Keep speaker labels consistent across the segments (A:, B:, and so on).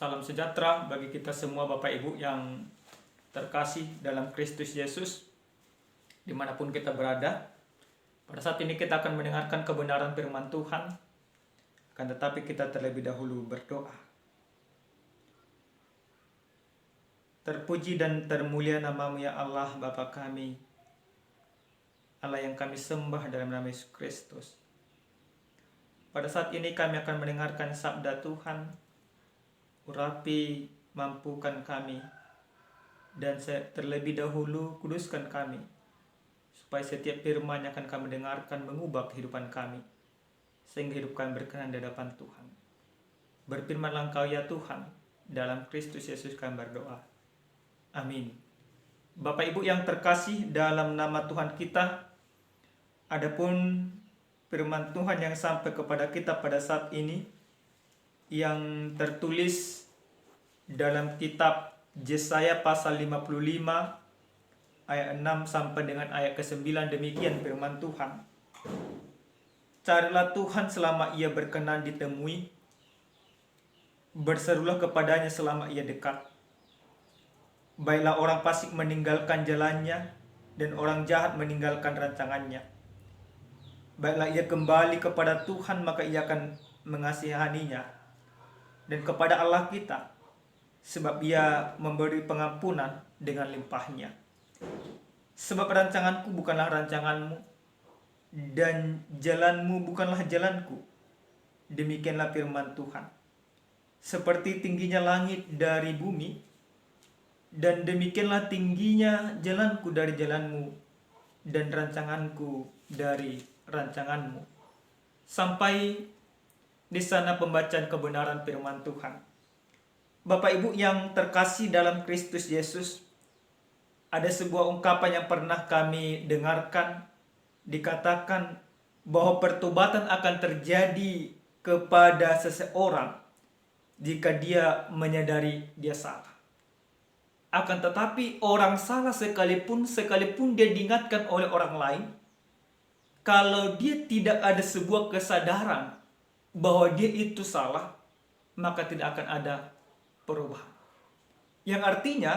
A: Salam sejahtera bagi kita semua Bapak Ibu yang terkasih dalam Kristus Yesus dimanapun kita berada. Pada saat ini kita akan mendengarkan kebenaran firman Tuhan. Akan tetapi kita terlebih dahulu berdoa. Terpuji dan termulia nama-Mu ya Allah Bapa kami, Allah yang kami sembah dalam nama Yesus Kristus. Pada saat ini kami akan mendengarkan sabda Tuhan. Urapi, mampukan kami, dan terlebih dahulu kuduskan kami, supaya setiap firman yang akan kami dengarkan mengubah kehidupan kami, sehingga hidup kami berkenan di hadapan Tuhan. Berfirmanlah Engkau ya Tuhan, dalam Kristus Yesus kami berdoa. Amin. Bapak Ibu yang terkasih dalam nama Tuhan kita, adapun firman Tuhan yang sampai kepada kita pada saat ini, yang tertulis dalam kitab Yesaya pasal 55 ayat 6 sampai dengan ayat ke-9, demikian firman Tuhan. Carilah Tuhan selama ia berkenan ditemui, berserulah kepadanya selama ia dekat. Baiklah orang fasik meninggalkan jalannya, dan orang jahat meninggalkan rancangannya. Baiklah ia kembali kepada Tuhan, maka ia akan mengasihaninya, dan kepada Allah kita, sebab ia memberi pengampunan dengan limpahnya. Sebab rancanganku bukanlah rancanganmu, dan jalanmu bukanlah jalanku. Demikianlah firman Tuhan. Seperti tingginya langit dari bumi, dan demikianlah tingginya jalanku dari jalanmu, dan rancanganku dari rancanganmu. Sampai di sana pembacaan kebenaran firman Tuhan. Bapak Ibu yang terkasih dalam Kristus Yesus, ada sebuah ungkapan yang pernah kami dengarkan, dikatakan bahwa pertobatan akan terjadi kepada seseorang jika dia menyadari dia salah. Akan tetapi orang salah sekalipun dia diingatkan oleh orang lain, kalau dia tidak ada sebuah kesadaran bahwa dia itu salah, maka tidak akan ada perubahan. Yang artinya,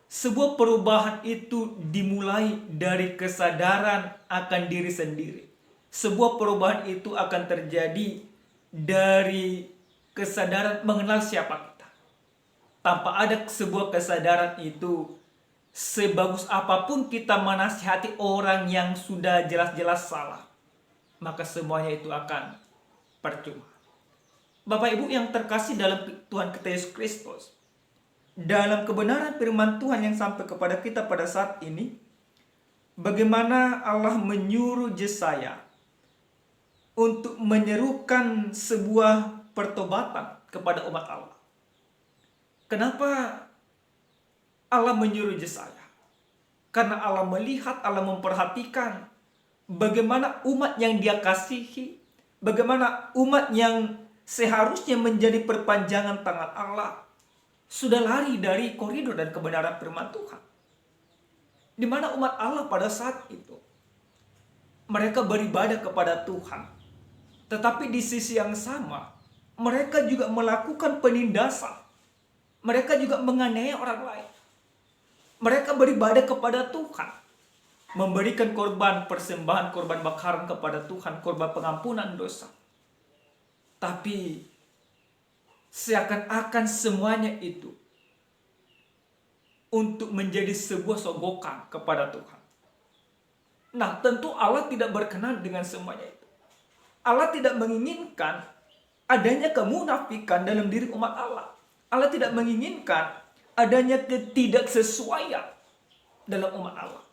A: sebuah perubahan itu dimulai dari kesadaran akan diri sendiri. Sebuah perubahan itu akan terjadi dari kesadaran mengenal siapa kita. Tanpa ada sebuah kesadaran itu, sebagus apapun kita menasihati orang yang sudah jelas-jelas salah, maka semuanya itu akan percuma. Bapak Ibu yang terkasih dalam Tuhan kita Yesus Kristus, dalam kebenaran firman Tuhan yang sampai kepada kita pada saat ini, bagaimana Allah menyuruh Yesaya untuk menyerukan sebuah pertobatan kepada umat Allah. Kenapa Allah menyuruh Yesaya? Karena Allah melihat, Allah memperhatikan bagaimana umat yang Dia kasihi, bagaimana umat yang seharusnya menjadi perpanjangan tangan Allah sudah lari dari koridor dan kebenaran firman Tuhan. Di mana umat Allah pada saat itu mereka beribadah kepada Tuhan, tetapi di sisi yang sama mereka juga melakukan penindasan. Mereka juga menganiaya orang lain. Mereka beribadah kepada Tuhan, memberikan korban persembahan, korban bakaran kepada Tuhan, korban pengampunan dosa. Tapi seakan-akan semuanya itu untuk menjadi sebuah sogokan kepada Tuhan. Nah, tentu Allah tidak berkenan dengan semuanya itu. Allah tidak menginginkan adanya kemunafikan dalam diri umat Allah. Allah tidak menginginkan adanya ketidaksesuaian dalam umat Allah.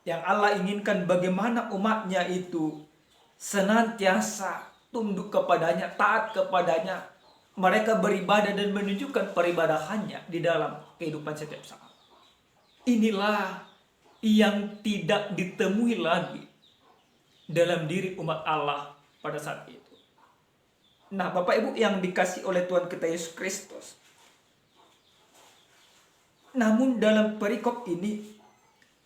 A: Yang Allah inginkan bagaimana umatnya itu senantiasa tunduk kepadanya, taat kepadanya. Mereka beribadah dan menunjukkan peribadahannya di dalam kehidupan setiap saat. Inilah yang tidak ditemui lagi dalam diri umat Allah pada saat itu. Nah, Bapak Ibu yang dikasih oleh Tuhan kita Yesus Kristus, namun dalam perikop ini,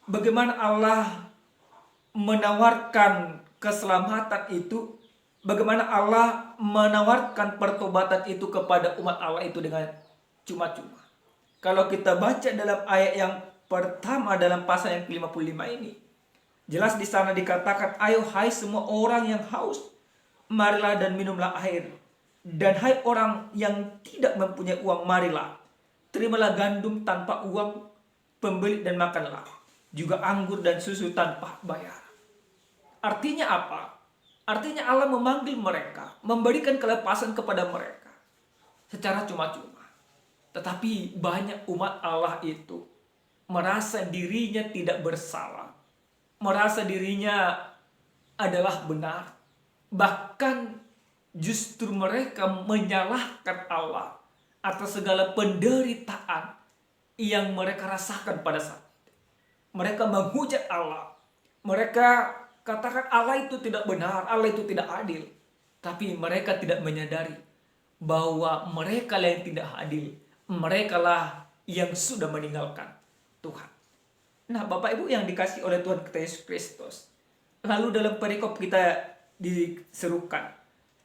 A: bagaimana Allah menawarkan keselamatan itu, bagaimana Allah menawarkan pertobatan itu kepada umat Allah itu dengan cuma-cuma. Kalau kita baca dalam ayat yang pertama dalam pasal yang ke-55 ini, jelas di sana dikatakan, ayo hai semua orang yang haus, marilah dan minumlah air. Dan hai orang yang tidak mempunyai uang, marilah, terimalah gandum tanpa uang pembeli dan makanlah, juga anggur dan susu tanpa bayar. Artinya apa? Artinya Allah memanggil mereka, memberikan kelepasan kepada mereka secara cuma-cuma. Tetapi banyak umat Allah itu merasa dirinya tidak bersalah, merasa dirinya adalah benar. Bahkan justru mereka menyalahkan Allah atas segala penderitaan yang mereka rasakan pada saat itu. Mereka menghujat Allah. Mereka katakan Allah itu tidak benar, Allah itu tidak adil. Tapi mereka tidak menyadari bahwa mereka yang tidak adil, mereka lah yang sudah meninggalkan Tuhan. Nah, Bapak Ibu yang dikasih oleh Tuhan kita Yesus Kristus, lalu dalam perikop kita diserukan,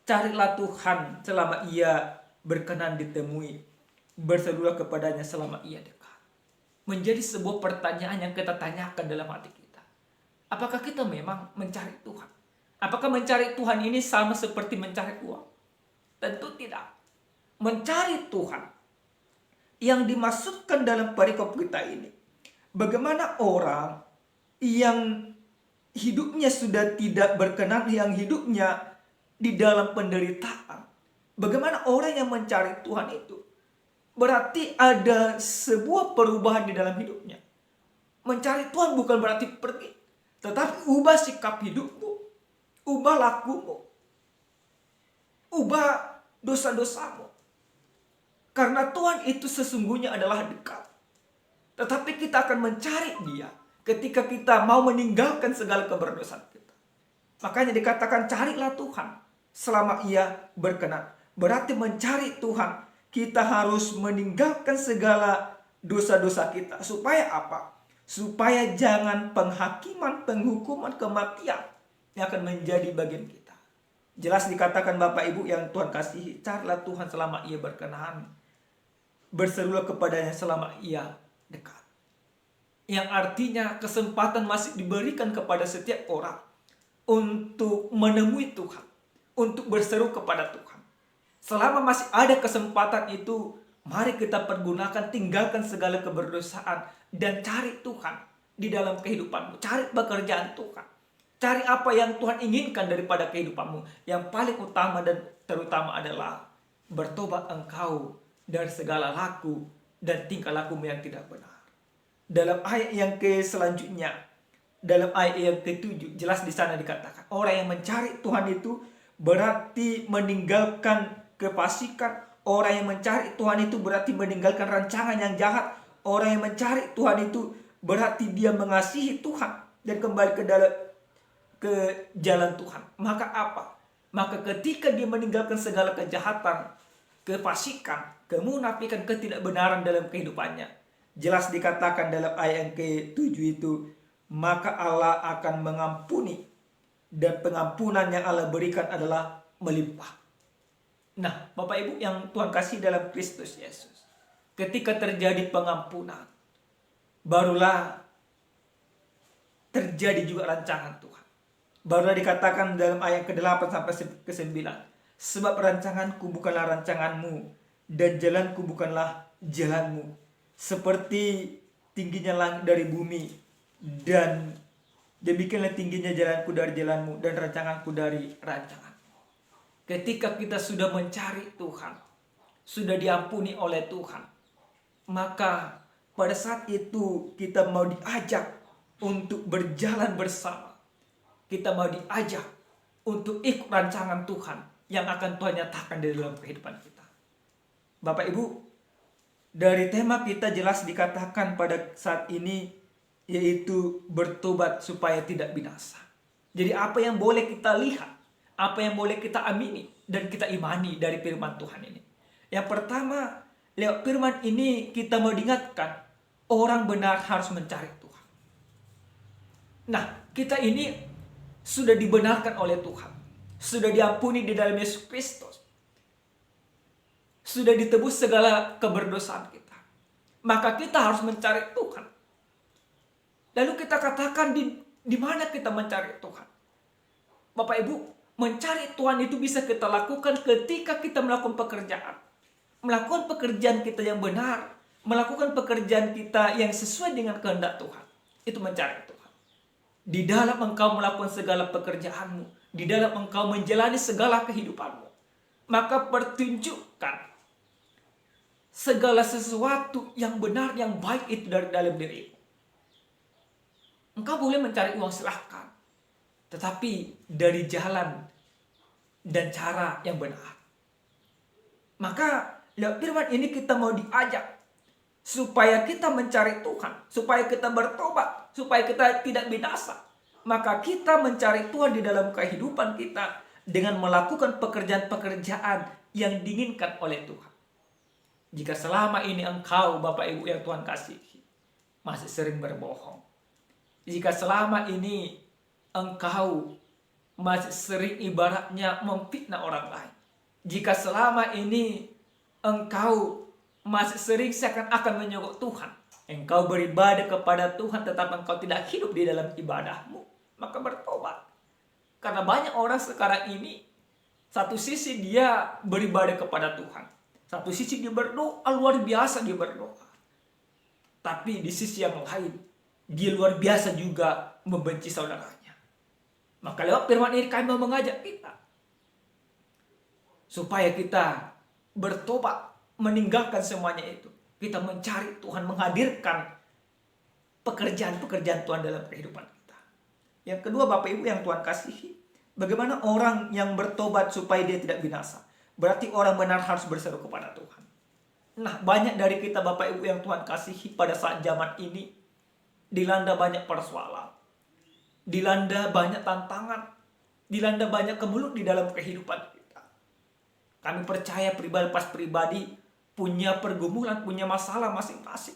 A: carilah Tuhan selama ia berkenan ditemui, berserulah kepadanya selama ia dekat. Menjadi sebuah pertanyaan yang kita tanyakan dalam hati kita. Apakah kita memang mencari Tuhan? Apakah mencari Tuhan ini sama seperti mencari uang? Tentu tidak. Mencari Tuhan yang dimaksudkan dalam perikop kita ini, bagaimana orang yang hidupnya sudah tidak berkenan, yang hidupnya di dalam penderitaan, bagaimana orang yang mencari Tuhan itu? Berarti ada sebuah perubahan di dalam hidupnya. Mencari Tuhan bukan berarti pergi, tetapi ubah sikap hidupmu, ubah lakumu, ubah dosa-dosamu. Karena Tuhan itu sesungguhnya adalah dekat. Tetapi kita akan mencari Dia ketika kita mau meninggalkan segala keberdosaan kita. Makanya dikatakan carilah Tuhan selama ia berkenan. Berarti mencari Tuhan, kita harus meninggalkan segala dosa-dosa kita. Supaya apa? Supaya jangan penghakiman, penghukuman, kematian yang akan menjadi bagian kita. Jelas dikatakan Bapak Ibu yang Tuhan kasihi, carilah Tuhan selama ia berkenan, berserulah kepadanya selama ia dekat. Yang artinya kesempatan masih diberikan kepada setiap orang untuk menemui Tuhan, untuk berseru kepada Tuhan. Selama masih ada kesempatan itu, mari kita pergunakan, tinggalkan segala keberdosaan dan cari Tuhan di dalam kehidupanmu. Cari pekerjaan Tuhan. Cari apa yang Tuhan inginkan daripada kehidupanmu. Yang paling utama dan terutama adalah bertobat engkau dari segala laku dan tingkah lakumu yang tidak benar. Dalam ayat yang selanjutnya, dalam ayat yang ke-7, jelas di sana dikatakan, orang yang mencari Tuhan itu berarti meninggalkan kefasikan. Orang yang mencari Tuhan itu berarti meninggalkan rancangan yang jahat. Orang yang mencari Tuhan itu berarti dia mengasihi Tuhan dan kembali ke jalan Tuhan. Maka apa? Maka ketika dia meninggalkan segala kejahatan, kefasikan, kemunafikan, ketidakbenaran dalam kehidupannya, jelas dikatakan dalam ayat yang ke-7 itu, maka Allah akan mengampuni, dan pengampunan yang Allah berikan adalah melimpah. Nah, Bapak Ibu yang Tuhan kasih dalam Kristus Yesus, ketika terjadi pengampunan, barulah terjadi juga rancangan Tuhan. Barulah dikatakan dalam ayat ke-8 sampai ke-9, sebab rancanganku bukanlah rancanganmu, dan jalanku bukanlah jalanmu. Seperti tingginya langit dari bumi, dan demikianlah tingginya jalanku dari jalanmu, dan rancanganku dari rancanganmu. Ketika kita sudah mencari Tuhan, sudah diampuni oleh Tuhan, maka pada saat itu kita mau diajak untuk berjalan bersama. Kita mau diajak untuk ikut rancangan Tuhan yang akan Tuhan nyatakan di dalam kehidupan kita. Bapak Ibu, dari tema kita jelas dikatakan pada saat ini, yaitu bertobat supaya tidak binasa. Jadi apa yang boleh kita lihat, apa yang boleh kita amini dan kita imani dari firman Tuhan ini? Yang pertama, lewat firman ini kita mau diingatkan, orang benar harus mencari Tuhan. Nah, kita ini sudah dibenarkan oleh Tuhan, sudah diampuni di dalam Yesus Kristus, sudah ditebus segala keberdosaan kita. Maka kita harus mencari Tuhan. Lalu kita katakan di mana kita mencari Tuhan? Bapak Ibu, mencari Tuhan itu bisa kita lakukan ketika kita melakukan pekerjaan. Melakukan pekerjaan kita yang benar. Melakukan pekerjaan kita yang sesuai dengan kehendak Tuhan. Itu mencari Tuhan. Di dalam engkau melakukan segala pekerjaanmu. Di dalam engkau menjalani segala kehidupanmu. Maka pertunjukkan segala sesuatu yang benar, yang baik itu dari dalam dirimu. Engkau boleh mencari uang, silahkan. Tetapi dari jalan dan cara yang benar. Maka lewat firman ini kita mau diajak supaya kita mencari Tuhan, supaya kita bertobat, supaya kita tidak binasa. Maka kita mencari Tuhan di dalam kehidupan kita dengan melakukan pekerjaan-pekerjaan yang diinginkan oleh Tuhan. Jika selama ini engkau, Bapak Ibu yang Tuhan kasihi, masih sering berbohong. Jika selama ini engkau masih sering ibaratnya memfitnah orang lain. Jika selama ini engkau masih sering seakan-akan menyogok Tuhan. Engkau beribadah kepada Tuhan tetapi engkau tidak hidup di dalam ibadahmu. Maka bertobat. Karena banyak orang sekarang ini, satu sisi dia beribadah kepada Tuhan. Satu sisi dia berdoa, luar biasa dia berdoa. Tapi di sisi yang lain, dia luar biasa juga membenci saudaranya. Maka lewat firman ini kami mau mengajak kita. Supaya kita bertobat, meninggalkan semuanya itu. Kita mencari Tuhan, menghadirkan pekerjaan-pekerjaan Tuhan dalam kehidupan kita. Yang kedua, Bapak Ibu yang Tuhan kasihi, bagaimana orang yang bertobat supaya dia tidak binasa? Berarti orang benar harus berseru kepada Tuhan. Nah, banyak dari kita Bapak Ibu yang Tuhan kasihi pada saat zaman ini dilanda banyak persoalan, dilanda banyak tantangan, dilanda banyak kemelut di dalam kehidupan kita. Kami percaya pribadi punya pergumulan, punya masalah masing-masing.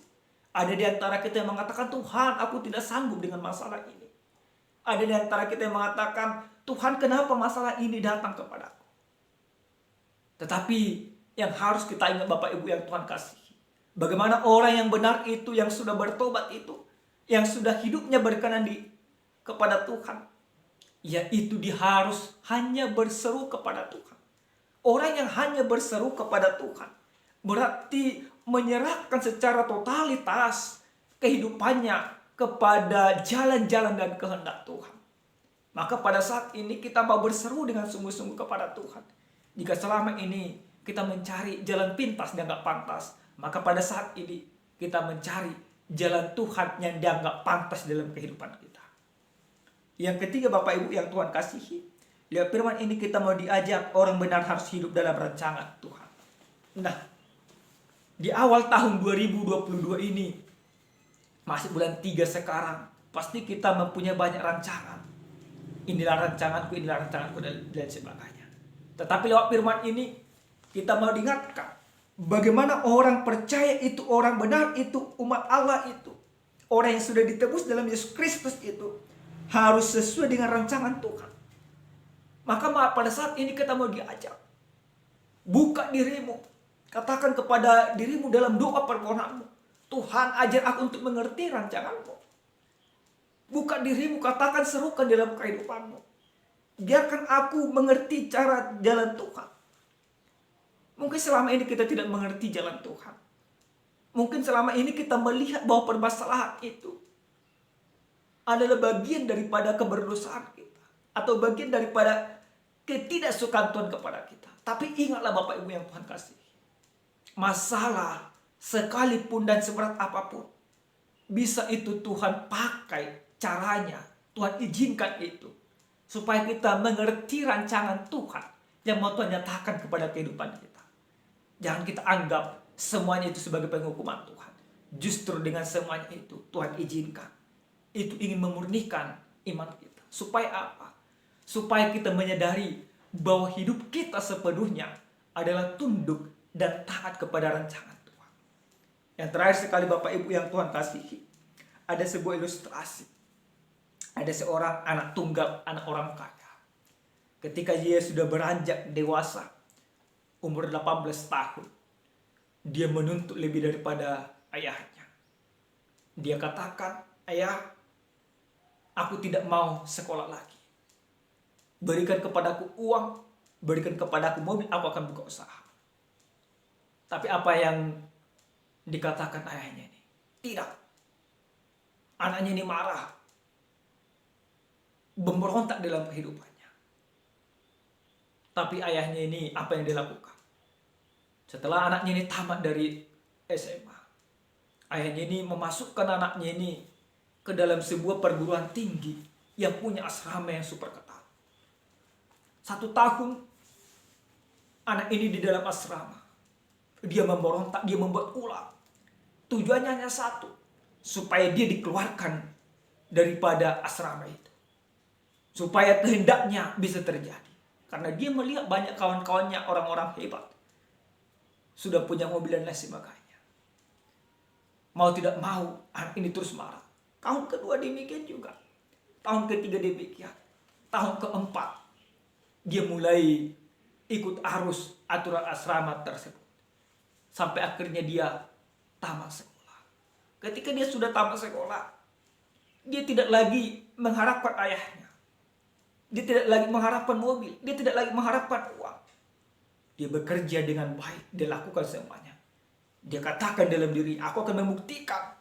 A: Ada di antara kita yang mengatakan, Tuhan, aku tidak sanggup dengan masalah ini. Ada di antara kita yang mengatakan, Tuhan, kenapa masalah ini datang kepadaku? Tetapi yang harus kita ingat Bapak Ibu yang Tuhan kasihi, bagaimana orang yang benar itu, yang sudah bertobat itu, yang sudah hidupnya berkenan kepada Tuhan, yaitu dia harus hanya berseru kepada Tuhan. Orang yang hanya berseru kepada Tuhan berarti menyerahkan secara totalitas kehidupannya kepada jalan-jalan dan kehendak Tuhan. Maka pada saat ini kita mau berseru dengan sungguh-sungguh kepada Tuhan. Jika selama ini kita mencari jalan pintas yang dianggap pantas, maka pada saat ini kita mencari jalan Tuhan yang dianggap pantas dalam kehidupan kita. Yang ketiga Bapak Ibu yang Tuhan kasihi, lihat firman ini kita mau diajak orang benar harus hidup dalam rancangan Tuhan. Nah, di awal tahun 2022 ini, masih bulan 3 sekarang, pasti kita mempunyai banyak rancangan. Inilah rancanganku, dan sebagainya. Tetapi lewat firman ini, kita mau diingatkan, bagaimana orang percaya itu, orang benar itu, umat Allah itu, orang yang sudah ditebus dalam Yesus Kristus itu, harus sesuai dengan rancangan Tuhan. Maka pada saat ini kita mau diajak, buka dirimu, katakan kepada dirimu dalam doa permohonanmu, Tuhan, ajar aku untuk mengerti rancanganmu. Buka dirimu, katakan, serukan dalam kehidupanmu. Biarkan aku mengerti cara jalan Tuhan. Mungkin selama ini kita tidak mengerti jalan Tuhan. Mungkin selama ini kita melihat bahwa permasalahan itu adalah bagian daripada keberdosaan kita, atau bagian daripada ketidaksukaan Tuhan kepada kita. Tapi ingatlah Bapak Ibu yang Tuhan kasih, masalah sekalipun dan seberat apapun, bisa itu Tuhan pakai caranya, Tuhan izinkan itu, supaya kita mengerti rancangan Tuhan yang mau Tuhan nyatakan kepada kehidupan kita. Jangan kita anggap semuanya itu sebagai penghukuman Tuhan. Justru dengan semuanya itu Tuhan izinkan. Itu ingin memurnikan iman kita. Supaya apa? Supaya kita menyadari bahwa hidup kita sepenuhnya adalah tunduk dan taat kepada rancangan Tuhan. Yang terakhir sekali Bapak Ibu yang Tuhan kasihi, ada sebuah ilustrasi. Ada seorang anak tunggal, anak orang kaya. Ketika dia sudah beranjak dewasa, umur 18 tahun, dia menuntut lebih daripada ayahnya. Dia katakan, "Ayah, aku tidak mau sekolah lagi. Berikan kepadaku uang, berikan kepadaku mobil, aku akan buka usaha." Tapi apa yang dikatakan ayahnya ini? Tidak. Anaknya ini marah, memberontak dalam kehidupannya. Tapi ayahnya ini apa yang dilakukan? Setelah anaknya ini tamat dari SMA, ayahnya ini memasukkan anaknya ini ke dalam sebuah perguruan tinggi yang punya asrama yang super ketat. 1 tahun anak ini di dalam asrama. Dia memberontak, dia membuat ulah. Tujuannya hanya satu, supaya dia dikeluarkan daripada asrama itu. Supaya kehendaknya bisa terjadi. Karena dia melihat banyak kawan-kawannya, orang-orang hebat, sudah punya mobil dan lain sebagainya. Mau tidak mau, anak ini terus marah. Tahun kedua demikian juga. Tahun ketiga demikian. Tahun keempat, dia mulai ikut arus aturan asrama tersebut. Sampai akhirnya dia tamat sekolah. Ketika dia sudah tamat sekolah, dia tidak lagi mengharapkan ayahnya. Dia tidak lagi mengharapkan mobil. Dia tidak lagi mengharapkan uang. Dia bekerja dengan baik. Dia lakukan semuanya. Dia katakan dalam diri, aku akan membuktikan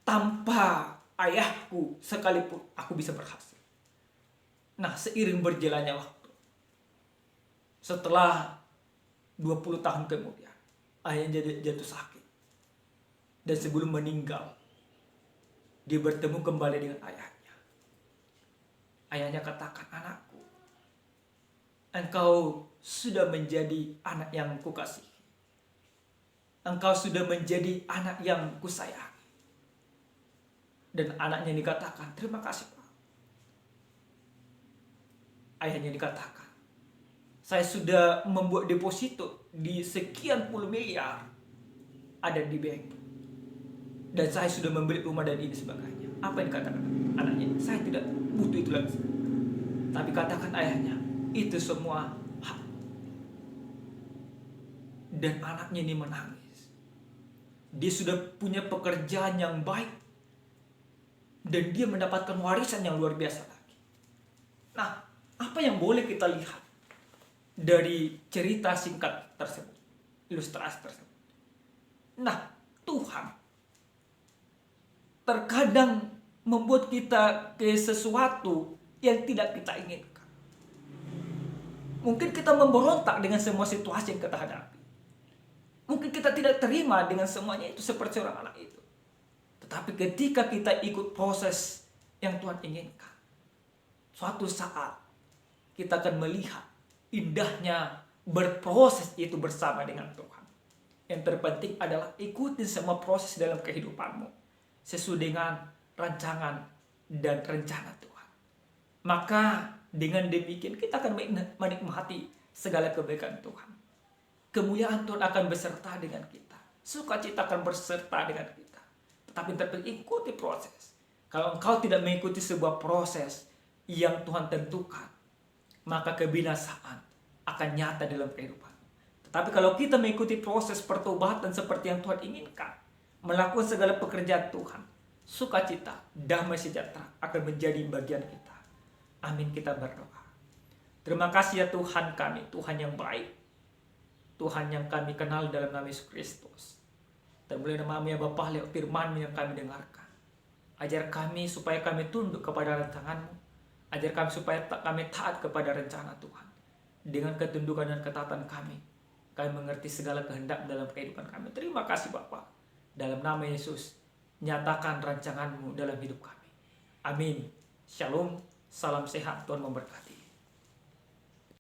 A: tanpa ayahku sekalipun aku bisa berhasil. Nah, seiring berjalannya waktu, setelah 20 tahun kemudian, ayahnya jatuh sakit. Dan sebelum meninggal, dia bertemu kembali dengan ayahnya. Ayahnya katakan, "Anakku, engkau sudah menjadi anak yang kukasihi. Engkau sudah menjadi anak yang kusayangi." Dan anaknya dikatakan, "Terima kasih, Pak." Ayahnya dikatakan, "Saya sudah membuat deposito di sekian puluh miliar ada di bank. Dan saya sudah membeli rumah dan ini sebagainya." Apa yang dikatakan anaknya? "Saya tidak butuh itu lagi." Tapi katakan ayahnya, "Itu semua hak." Dan anaknya ini menangis. Dia sudah punya pekerjaan yang baik. Dan dia mendapatkan warisan yang luar biasa lagi. Nah, apa yang boleh kita lihat dari cerita singkat tersebut, ilustrasi tersebut? Nah, Tuhan terkadang membuat kita ke sesuatu yang tidak kita inginkan. Mungkin kita memberontak dengan semua situasi yang kita hadapi. Mungkin kita tidak terima dengan semuanya itu seperti orang anak itu. Tetapi ketika kita ikut proses yang Tuhan inginkan, suatu saat kita akan melihat indahnya berproses itu bersama dengan Tuhan. Yang terpenting adalah ikuti semua proses dalam kehidupanmu sesuai dengan rancangan dan rencana Tuhan. Maka dengan demikian kita akan menikmati segala kebaikan Tuhan. Kemuliaan Tuhan akan beserta dengan kita. Sukacita akan beserta dengan kita. Tetapi terpenting ikuti proses. Kalau engkau tidak mengikuti sebuah proses yang Tuhan tentukan, maka kebinasaan akan nyata dalam kehidupan. Tetapi kalau kita mengikuti proses pertobatan seperti yang Tuhan inginkan, melakukan segala pekerjaan Tuhan, sukacita, damai sejahtera akan menjadi bagian kita. Amin, kita berdoa. Terima kasih ya Tuhan kami, Tuhan yang baik, Tuhan yang kami kenal dalam nama Yesus Kristus. Termulia nama-Mu ya Bapa, lewat firman-Mu yang kami dengarkan. Ajar kami supaya kami tunduk kepada rancangan-Mu. Ajar kami supaya kami taat kepada rencana Tuhan. Dengan ketundukan dan ketaatan kami mengerti segala kehendak dalam kehidupan kami. Terima kasih Bapa. Dalam nama Yesus, nyatakan rancangan-Mu dalam hidup kami. Amin. Shalom, salam sehat, Tuhan memberkati.